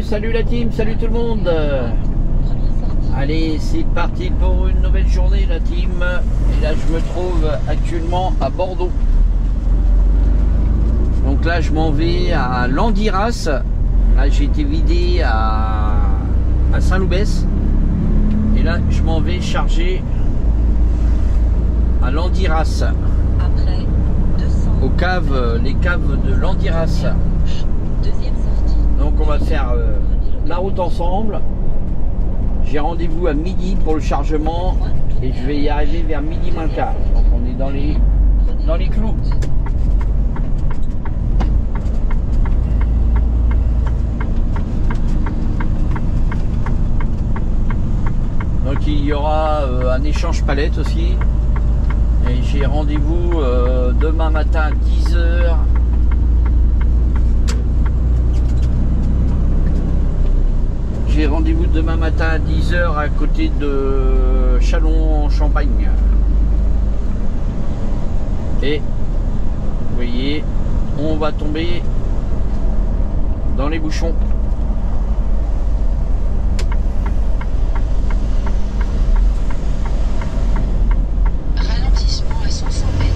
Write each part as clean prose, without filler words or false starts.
salut la team, salut tout le monde. Allez, c'est parti pour une nouvelle journée la team. Et là je me trouve actuellement à Bordeaux. Donc là je m'en vais à Landiras. Là j'ai été vidé à Saint-Loubès. Et là je m'en vais charger à Landiras. Après 200 Aux caves, les caves de Landiras. deuxième sortie. Donc on va faire la route ensemble. J'ai rendez-vous à midi pour le chargement et je vais y arriver vers midi moins le quart. Donc on est dans les clous. Donc il y aura un échange palette aussi. Et j'ai rendez-vous demain matin à 10 h. J'ai rendez-vous demain matin à 10 h à côté de Châlons-en-Champagne. Et vous voyez, on va tomber dans les bouchons. Ralentissement à 500 mètres.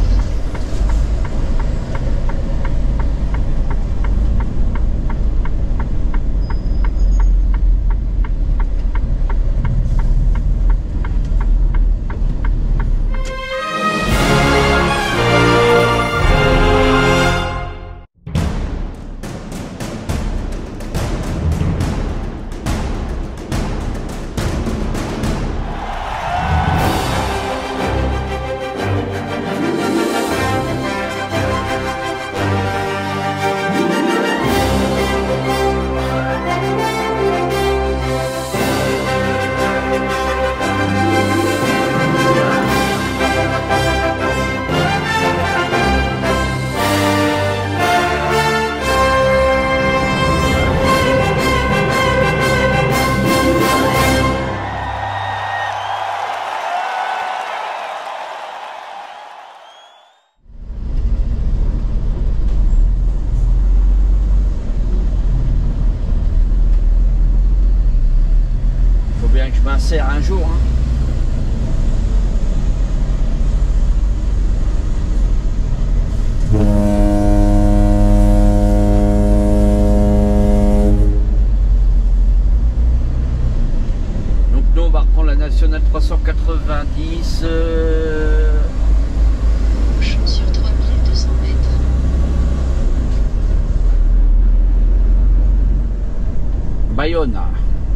Que je m'insère un jour. Donc nous on va reprendre la nationale 390 Sur 3200 mètres. Bayonne.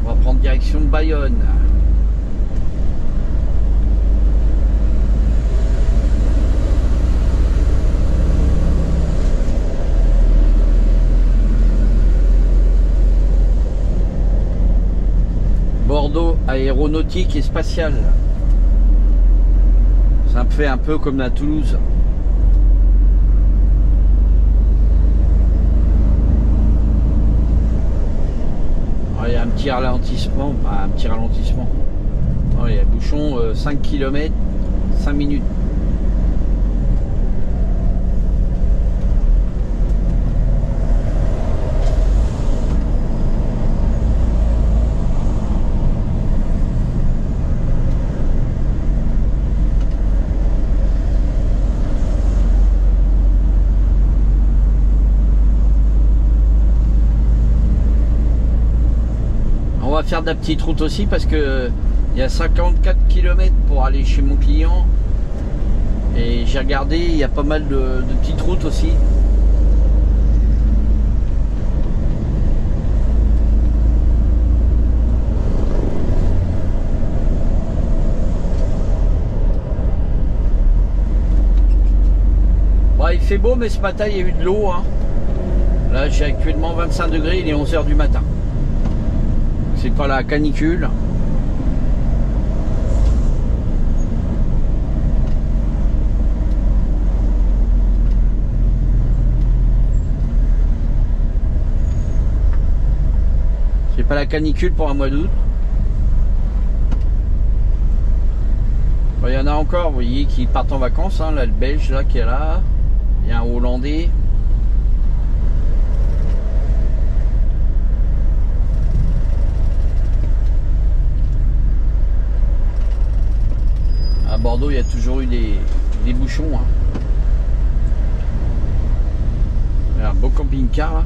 On va prendre direction Bayonne. Bordeaux aéronautique et spatiale. Ça me fait un peu comme la Toulouse. Il y a un petit ralentissement, pas un petit ralentissement. Il y a un bouchon 5 km, 5 minutes. On va faire de la petite route aussi parce que il y a 54 km pour aller chez mon client et j'ai regardé, il y a pas mal de petites routes aussi. Bon, il fait beau mais ce matin il y a eu de l'eau. Là j'ai actuellement 25 degrés, il est 11 h du matin. C'est pas la canicule. C'est pas la canicule pour un mois d'août. Bon, il y en a encore, vous voyez, qui partent en vacances. Là, le Belge là qui est là. Il y a un Hollandais. toujours eu des bouchons. Hein. Il y a un beau camping-car là.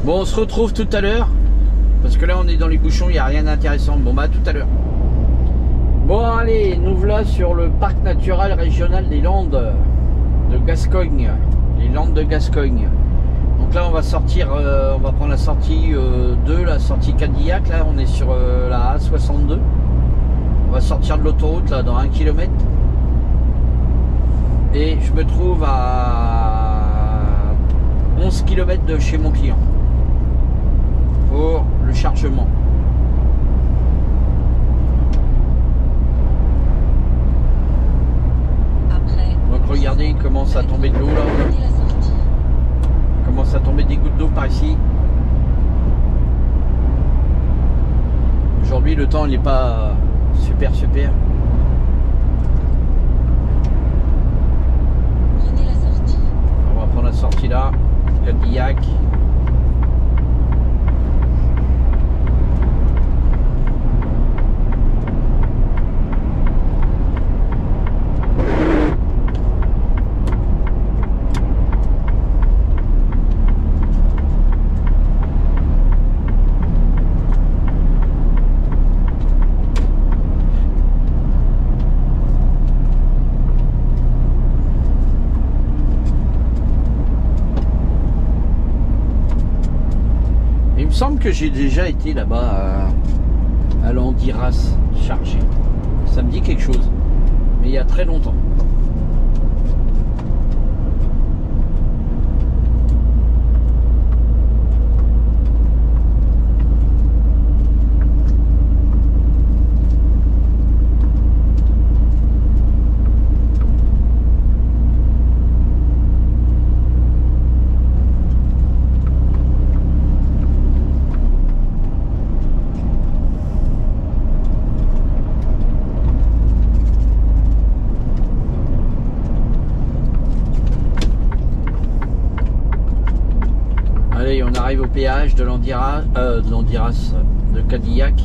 Bon, on se retrouve tout à l'heure. Parce que là, on est dans les bouchons, il n'y a rien d'intéressant. Bon, bah, tout à l'heure. Bon, allez, nous voilà sur le parc naturel régional des Landes de Gascogne. Les Landes de Gascogne. Donc là, on va sortir, on va prendre la sortie 2, la sortie Cadillac. Là, on est sur la A62. On va sortir de l'autoroute, là, dans 1 km. Et je me trouve à 11 km de chez mon client. Pour le chargement. Donc regardez, il commence à tomber de l'eau là. Il commence à tomber des gouttes d'eau par ici. Aujourd'hui le temps il n'est pas super. On va prendre la sortie là, Cadillac. Il me semble que j'ai déjà été là-bas à Landiras chargé. Ça me dit quelque chose, mais il y a très longtemps. Allez, on arrive au péage de Landiras, de Cadillac.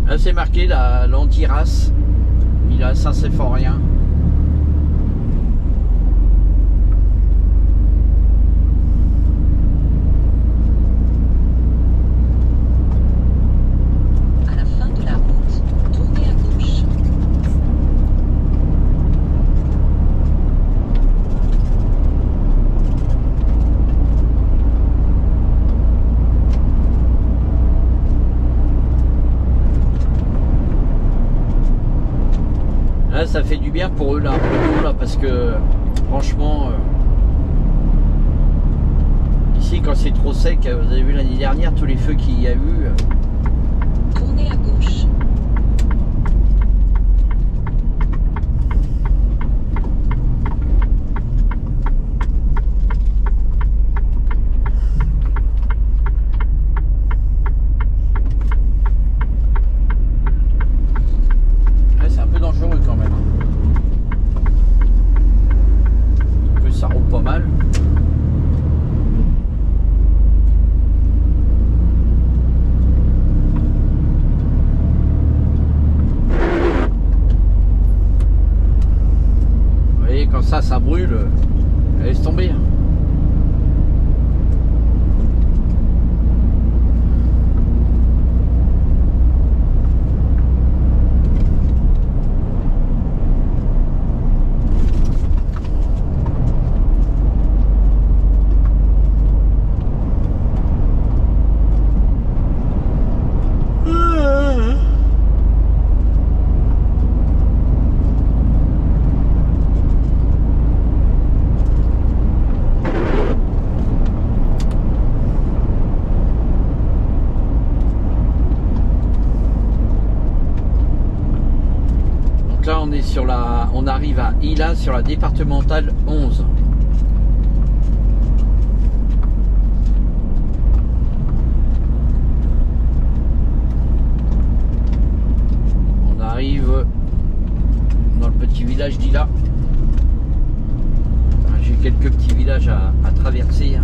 Là, c'est marqué la Landiras. Il a Saint-Séphrien. Là, ça fait du bien pour eux là, parce que franchement, ici quand c'est trop sec, vous avez vu l'année dernière tous les feux qu'il y a eu. Tournez à gauche. C'est un peu dangereux quand même. En plus, ça roule pas mal. Vous voyez, quand ça brûle, laisse tomber. On arrive à Ila sur la départementale 11. On arrive dans le petit village d'Ila. J'ai quelques petits villages à traverser.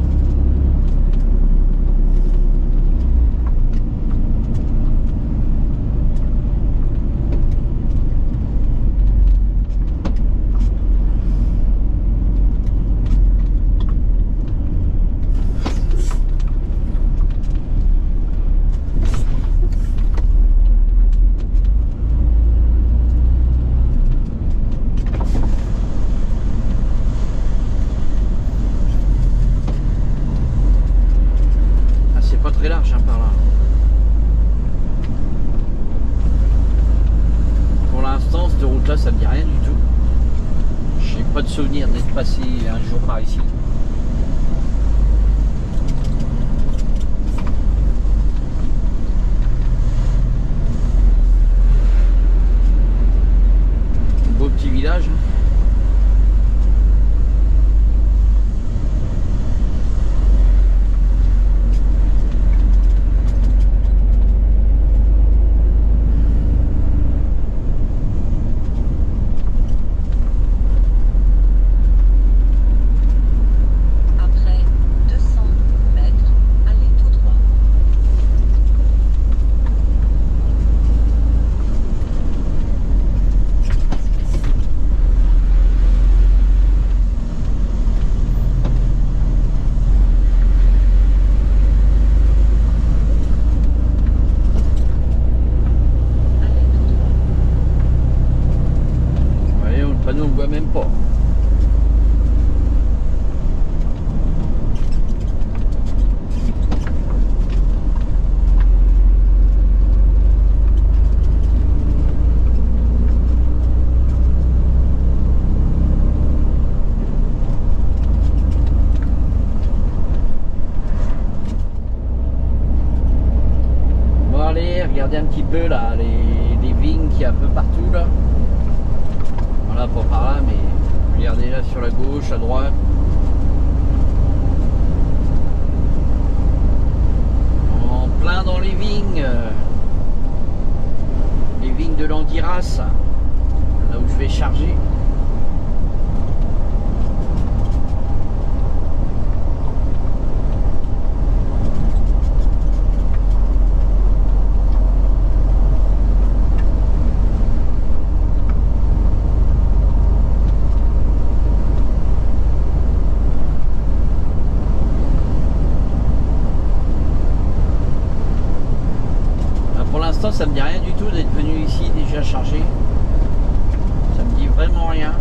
Très large par là. Pour l'instant, cette route là, ça me dit rien du tout. J'ai pas de souvenir d'être passé un jour par ici. Beau petit village. Nous on ne voit même pas. Bon allez, regardez un petit peu là les vignes qu'il y a un peu partout là. Voilà, pas par là, mais regardez là sur la gauche, à droite. En plein dans les vignes. Les vignes de l'Andiras. Là où je vais charger. Ça me dit rien du tout d'être venu ici déjà chargé. Ça me dit vraiment rien.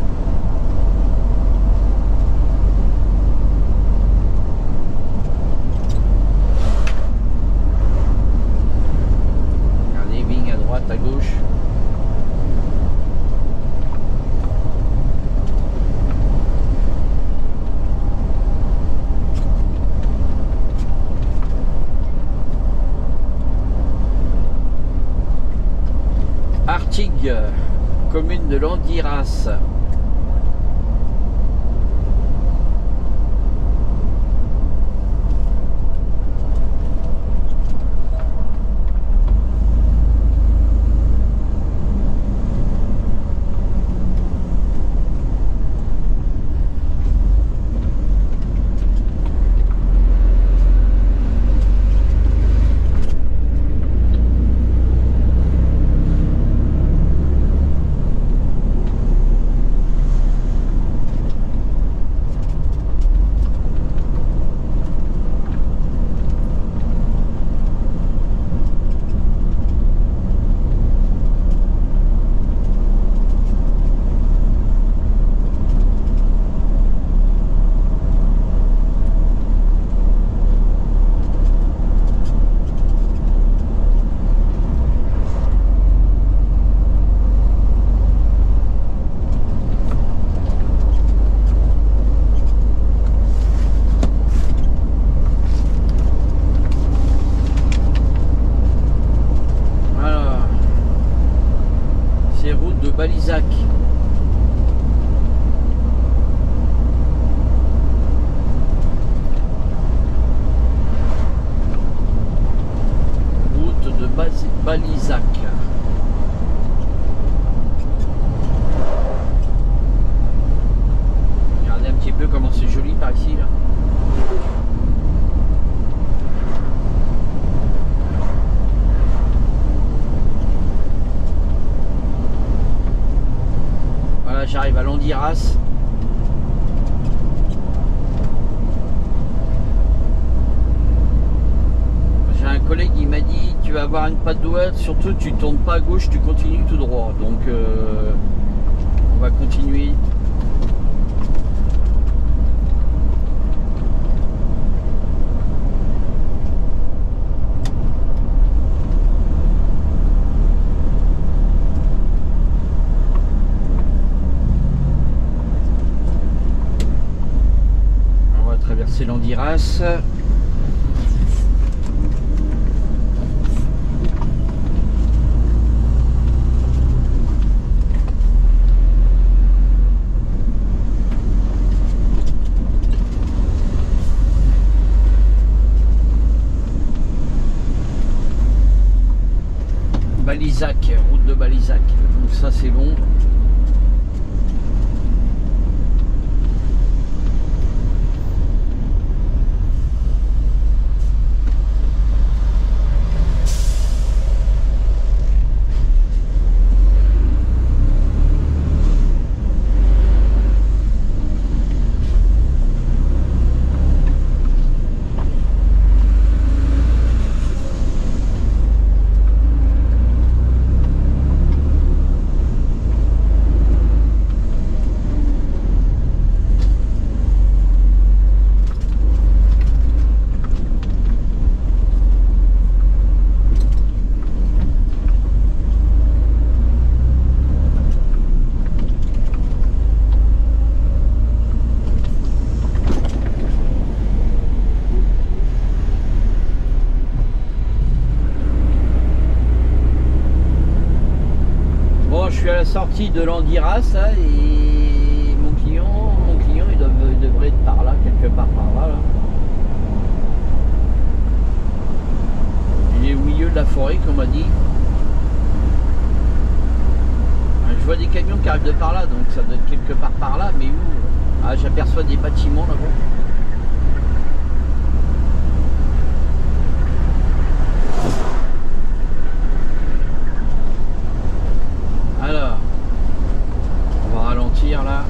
Regardez, vignes à droite, à gauche. Artigues, commune de l'Andiras. Landiras. J'ai un collègue, il m'a dit tu vas avoir une patte droite, surtout tu tournes pas à gauche, tu continues tout droit. Donc on va continuer. C'est Landiras. Balizac, route de Balizac. Donc ça c'est bon. Je suis à la sortie de Landiras là, et mon client il devrait être par là, quelque part par là, là. Il est au milieu de la forêt comme on m'a dit. Je vois des camions qui arrivent de par là, donc ça doit être quelque part par là, mais où? Ah, j'aperçois des bâtiments là-bas. Alors, on va ralentir là.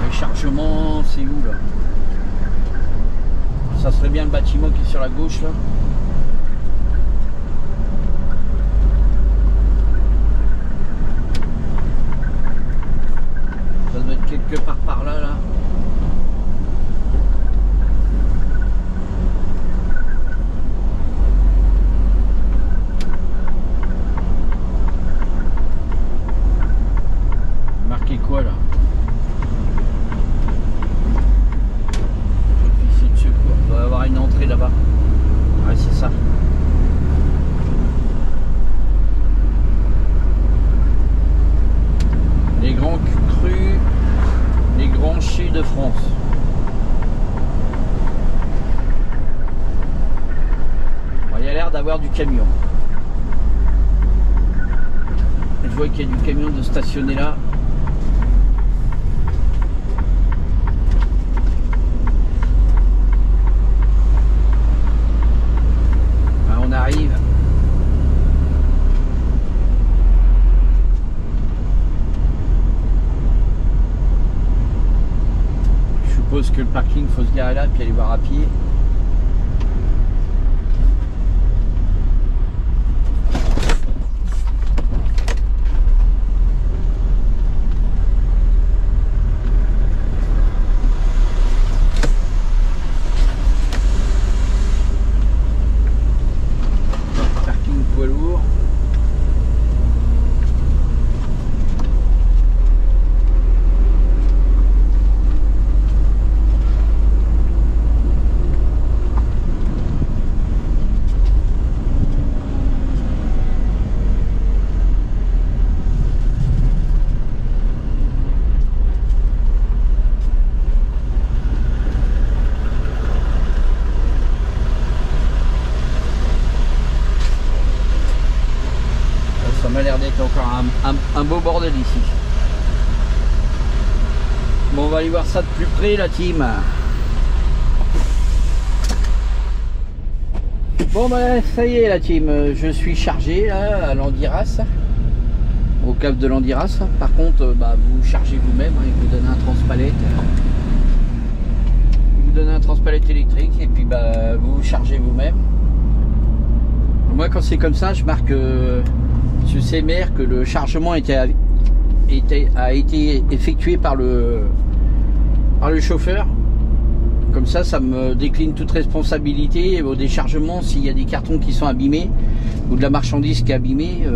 Le chargement, c'est où là? Ça serait bien le bâtiment qui est sur la gauche là. Ça doit être quelque part par là là. Quoi là? Officier de secours. Il doit y avoir une entrée là-bas. Ouais, c'est ça. Les grands crus, les grands chais de France. Bon, il y a l'air d'avoir du camion. Je vois qu'il y a du camion de stationner là. On arrive. Je suppose que le parking, il faut se garer là puis aller voir à pied. Encore un beau bordel ici. Bon, on va aller voir ça de plus près, la team. Bon, ben ça y est, la team, je suis chargé là à Landiras. au cave de l'Andiras. Par contre, vous chargez vous-même, hein, il vous donne un transpalette. Il vous donne un transpalette électrique et puis vous chargez vous-même. Moi, quand c'est comme ça, je marque sur CMR que le chargement a été effectué par le chauffeur. Comme ça, ça me décline toute responsabilité au déchargement. S'il y a des cartons qui sont abîmés ou de la marchandise qui est abîmée,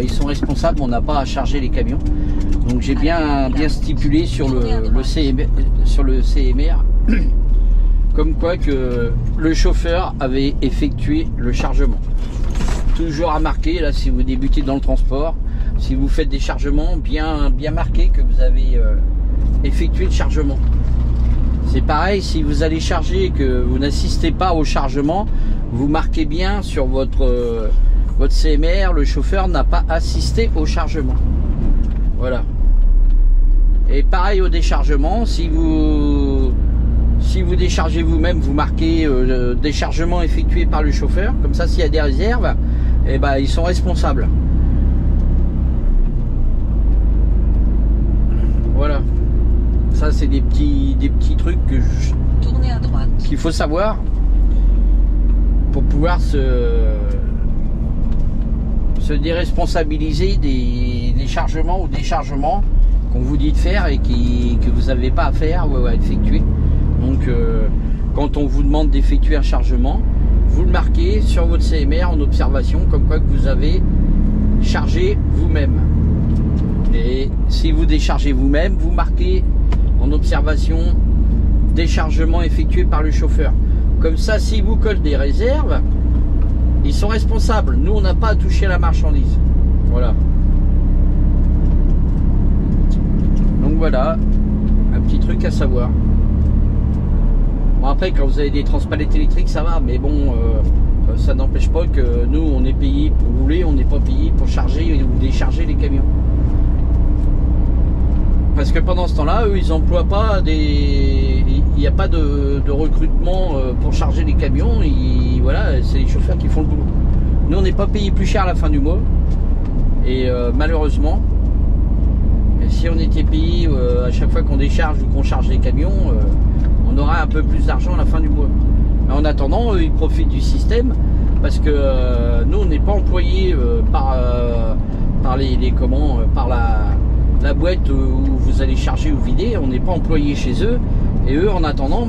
ils sont responsables, on n'a pas à charger les camions. Donc j'ai bien stipulé sur le CMR comme quoi que le chauffeur avait effectué le chargement. Toujours à marquer, là, si vous débutez dans le transport, si vous faites des chargements, bien marqué que vous avez effectué le chargement. C'est pareil, si vous allez charger et que vous n'assistez pas au chargement, vous marquez bien sur votre CMR, le chauffeur n'a pas assisté au chargement. Voilà. Et pareil au déchargement, si vous déchargez vous-même, vous marquez déchargement effectué par le chauffeur. Comme ça, s'il y a des réserves, ils sont responsables. Voilà. Ça, c'est des petits trucs Tournez à droite. qu'il faut savoir pour pouvoir se déresponsabiliser des chargements ou déchargements qu'on vous dit de faire et que vous n'avez pas à faire ou à effectuer. Donc, quand on vous demande d'effectuer un chargement, vous le marquez sur votre CMR en observation, comme quoi que vous avez chargé vous-même. Et si vous déchargez vous-même, vous marquez en observation déchargement effectué par le chauffeur. Comme ça, s'il vous colle des réserves, ils sont responsables. Nous, on n'a pas à toucher la marchandise. Voilà. Donc voilà, un petit truc à savoir. Bon, après, quand vous avez des transpalettes électriques, ça va, mais bon, ça n'empêche pas que nous, on est payé pour rouler, on n'est pas payé pour charger ou décharger les camions. Parce que pendant ce temps-là, eux, ils n'emploient pas il n'y a pas de recrutement pour charger les camions. Voilà, c'est les chauffeurs qui font le boulot. Nous, on n'est pas payé plus cher à la fin du mois. Et malheureusement, si on était payé à chaque fois qu'on décharge ou qu'on charge les camions, on aurait un peu plus d'argent à la fin du mois. Mais en attendant, eux, ils profitent du système parce que nous, on n'est pas employé par la boîte où vous allez charger ou vider. On n'est pas employé chez eux. Et eux, en attendant,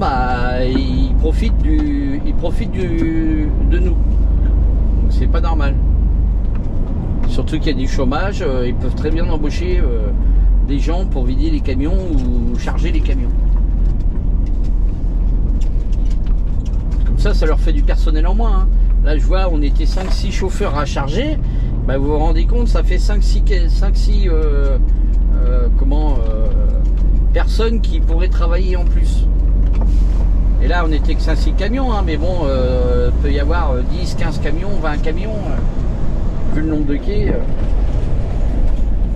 ils profitent de nous. Donc c'est pas normal. Surtout qu'il y a du chômage, ils peuvent très bien embaucher des gens pour vider les camions ou charger les camions. Comme ça leur fait du personnel en moins. Hein. Là, je vois, on était 5-6 chauffeurs à charger. Vous vous rendez compte, ça fait 5-6 personnes qui pourraient travailler en plus. Et là, on était que 5-6 camions, hein, mais bon, peut y avoir 10-15 camions, 20 camions, vu le nombre de quais.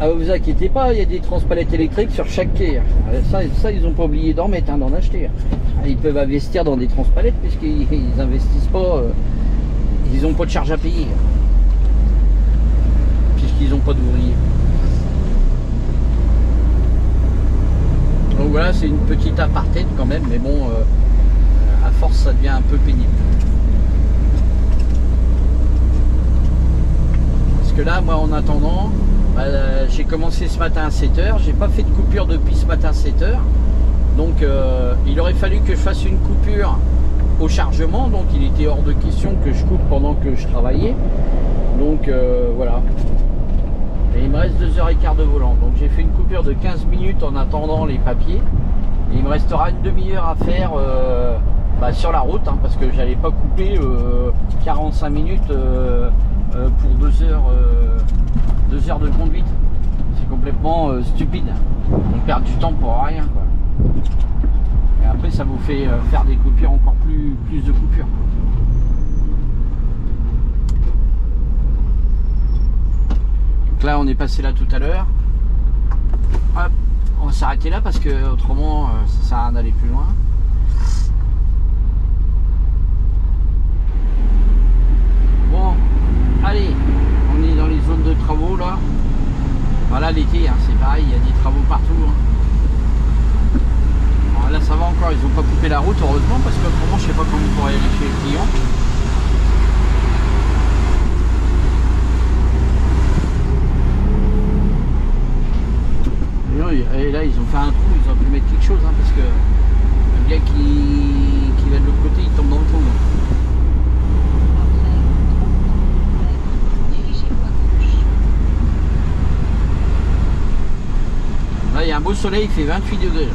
Vous inquiétez pas, il y a des transpalettes électriques sur chaque quai. Ça ils n'ont pas oublié d'en mettre, d'en acheter. Ils peuvent investir dans des transpalettes puisqu'ils investissent pas, ils n'ont pas de charge à payer. Puisqu'ils n'ont pas d'ouvriers. Donc voilà, c'est une petite aparté quand même, mais bon, à force ça devient un peu pénible. Parce que là, moi en attendant, j'ai commencé ce matin à 7h, j'ai pas fait de coupure depuis ce matin à 7h. Donc il aurait fallu que je fasse une coupure au chargement, donc il était hors de question que je coupe pendant que je travaillais. Donc voilà. Et il me reste 2h15 de volant. Donc j'ai fait une coupure de 15 minutes en attendant les papiers. Et il me restera une demi-heure à faire sur la route, hein, parce que j'allais pas couper 45 minutes pour 2 heures de conduite. C'est complètement stupide. On perd du temps pour rien, quoi. Et après ça vous fait faire des coupures, encore plus de coupures. Là on est passé là tout à l'heure. Hop, on va s'arrêter là parce que autrement ça sert à rien d'aller plus loin. Bon, allez, on est dans les zones de travaux là. couper la route, heureusement, parce que autrement je sais pas comment on pourrait aller chez les clients. Et là ils ont fait un trou, ils ont pu mettre quelque chose, hein, parce que le gars qui va de l'autre côté il tombe dans le trou. Là il y a un beau soleil, il fait 28 degrés là.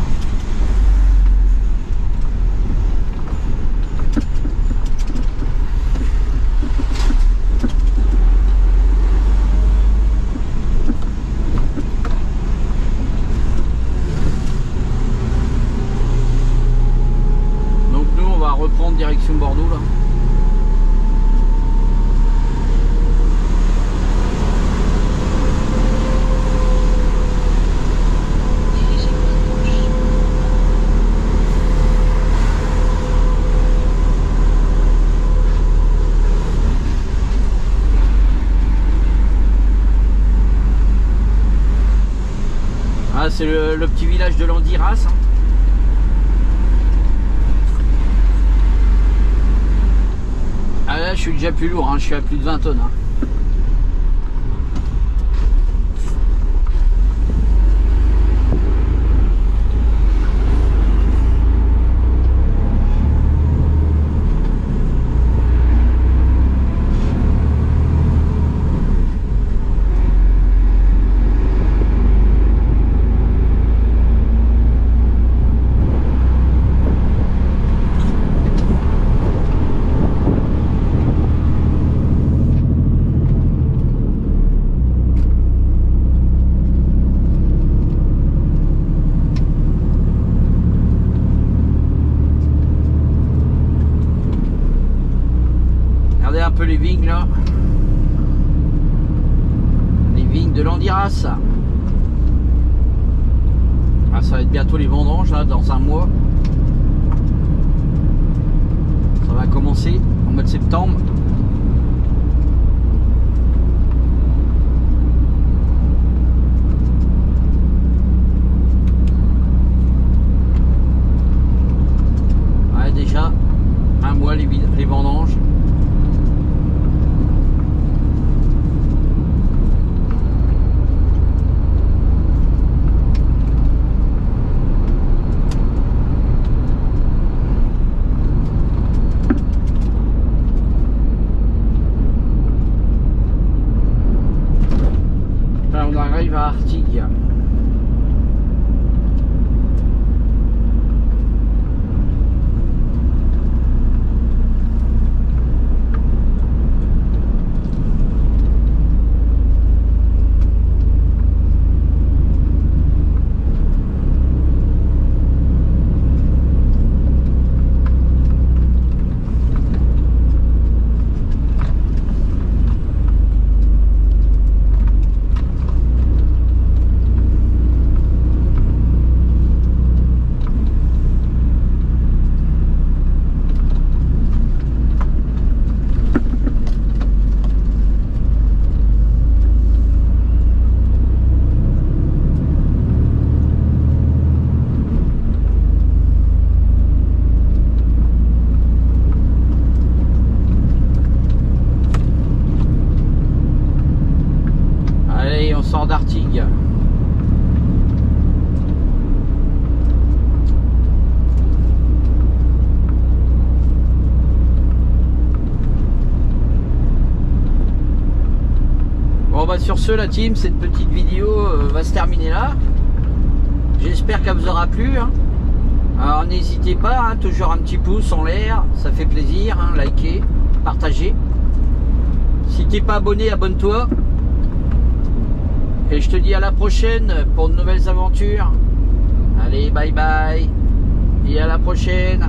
Reprendre direction Bordeaux là. Ah, c'est le petit village de Landiras, hein. Ah là je suis déjà plus lourd, hein, je suis à plus de 20 tonnes. Hein. Un peu les vignes là, les vignes de Landiras. Ah, ça va être bientôt les vendanges là, dans un mois ça va commencer en mois de septembre. Ouais, déjà un mois les vendanges. On arrive à Artigues. On sort d'Artigues. Bon bah sur ce la team, cette petite vidéo va se terminer là. J'espère qu'elle vous aura plu, hein. Alors n'hésitez pas, hein, toujours un petit pouce en l'air, ça fait plaisir, hein, likez, partagez. Si t'es pas abonné, abonne-toi. Et je te dis à la prochaine pour de nouvelles aventures. Allez, bye bye. Et à la prochaine.